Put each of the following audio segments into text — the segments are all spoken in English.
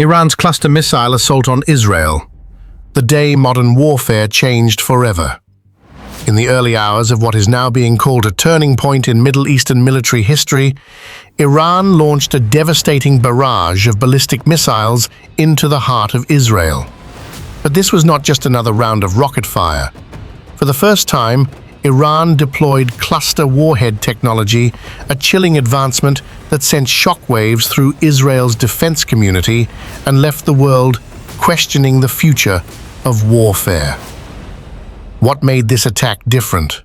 Iran's cluster missile assault on Israel. The day modern warfare changed forever. In the early hours of what is now being called a turning point in Middle Eastern military history, Iran launched a devastating barrage of ballistic missiles into the heart of Israel. But this was not just another round of rocket fire. For the first time, Iran deployed cluster warhead technology, a chilling advancement that sent shockwaves through Israel's defense community and left the world questioning the future of warfare. What made this attack different?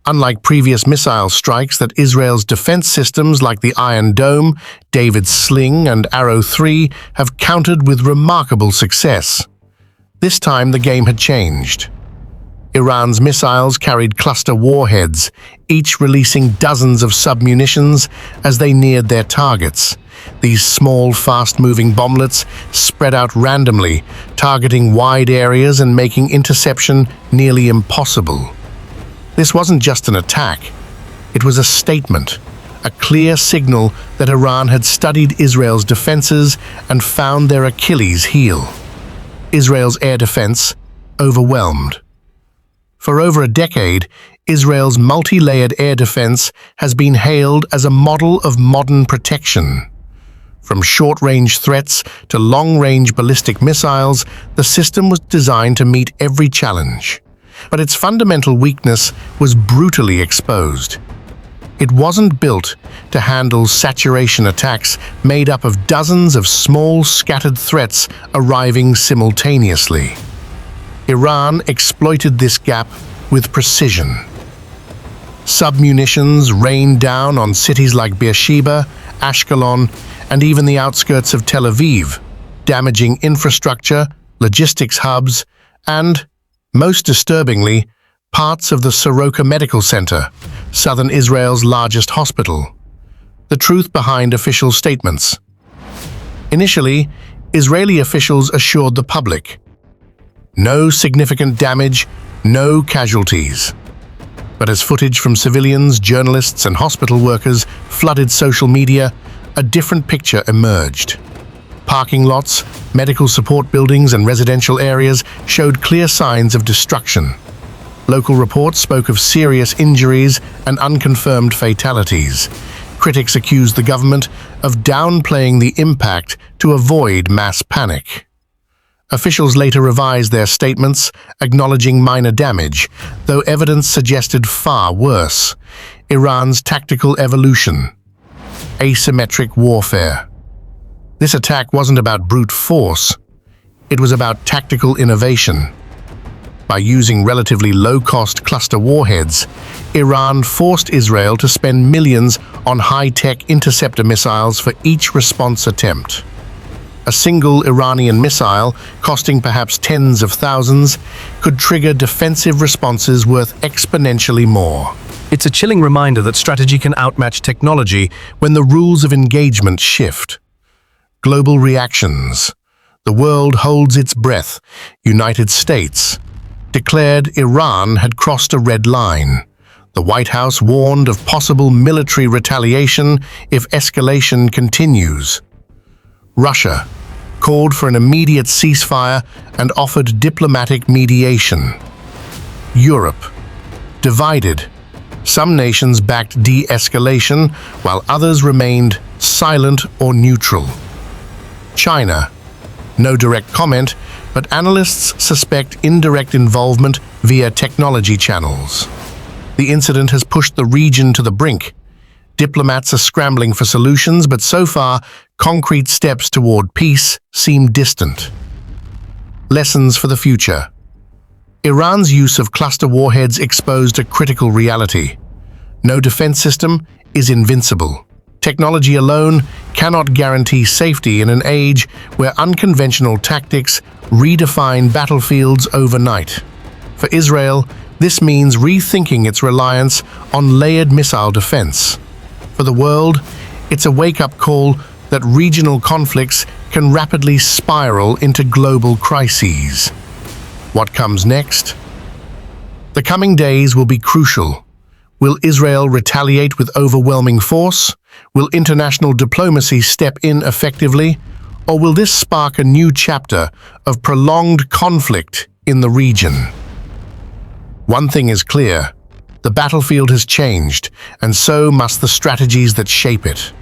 Unlike previous missile strikes that Israel's defense systems like the Iron Dome, David's Sling, and Arrow 3 have countered with remarkable success. This time the game had changed. Iran's missiles carried cluster warheads, each releasing dozens of submunitions as they neared their targets. These small, fast-moving bomblets spread out randomly, targeting wide areas and making interception nearly impossible. This wasn't just an attack. It was a statement, a clear signal that Iran had studied Israel's defenses and found their Achilles heel. Israel's air defense overwhelmed. For over a decade, Israel's multi-layered air defense has been hailed as a model of modern protection. From short-range threats to long-range ballistic missiles, the system was designed to meet every challenge. But its fundamental weakness was brutally exposed. It wasn't built to handle saturation attacks made up of dozens of small, scattered threats arriving simultaneously. Iran exploited this gap with precision. Submunitions rained down on cities like Beersheba, Ashkelon, and even the outskirts of Tel Aviv, damaging infrastructure, logistics hubs, and, most disturbingly, parts of the Soroka Medical Center, southern Israel's largest hospital. The truth behind official statements. Initially, Israeli officials assured the public, no significant damage, no casualties. But as footage from civilians, journalists, and hospital workers flooded social media, a different picture emerged. Parking lots, medical support buildings, and residential areas showed clear signs of destruction. Local reports spoke of serious injuries and unconfirmed fatalities. Critics accused the government of downplaying the impact to avoid mass panic. Officials later revised their statements, acknowledging minor damage, though evidence suggested far worse. Iran's tactical evolution. Asymmetric warfare. This attack wasn't about brute force. It was about tactical innovation. By using relatively low-cost cluster warheads, Iran forced Israel to spend millions on high-tech interceptor missiles for each response attempt. A single Iranian missile, costing perhaps tens of thousands, could trigger defensive responses worth exponentially more. It's a chilling reminder that strategy can outmatch technology when the rules of engagement shift. Global reactions. The world holds its breath. United States declared Iran had crossed a red line. The White House warned of possible military retaliation if escalation continues. Russia called for an immediate ceasefire and offered diplomatic mediation. Europe divided. Some nations backed de-escalation, while others remained silent or neutral. China. No direct comment, but analysts suspect indirect involvement via technology channels. The incident has pushed the region to the brink. Diplomats are scrambling for solutions, but so far, concrete steps toward peace seem distant. Lessons for the future. Iran's use of cluster warheads exposed a critical reality. No defense system is invincible. Technology alone cannot guarantee safety in an age where unconventional tactics redefine battlefields overnight. For Israel, this means rethinking its reliance on layered missile defense. For the world, it's a wake-up call that regional conflicts can rapidly spiral into global crises. What comes next? The coming days will be crucial. Will Israel retaliate with overwhelming force? Will international diplomacy step in effectively? Or will this spark a new chapter of prolonged conflict in the region? One thing is clear: the battlefield has changed, and so must the strategies that shape it.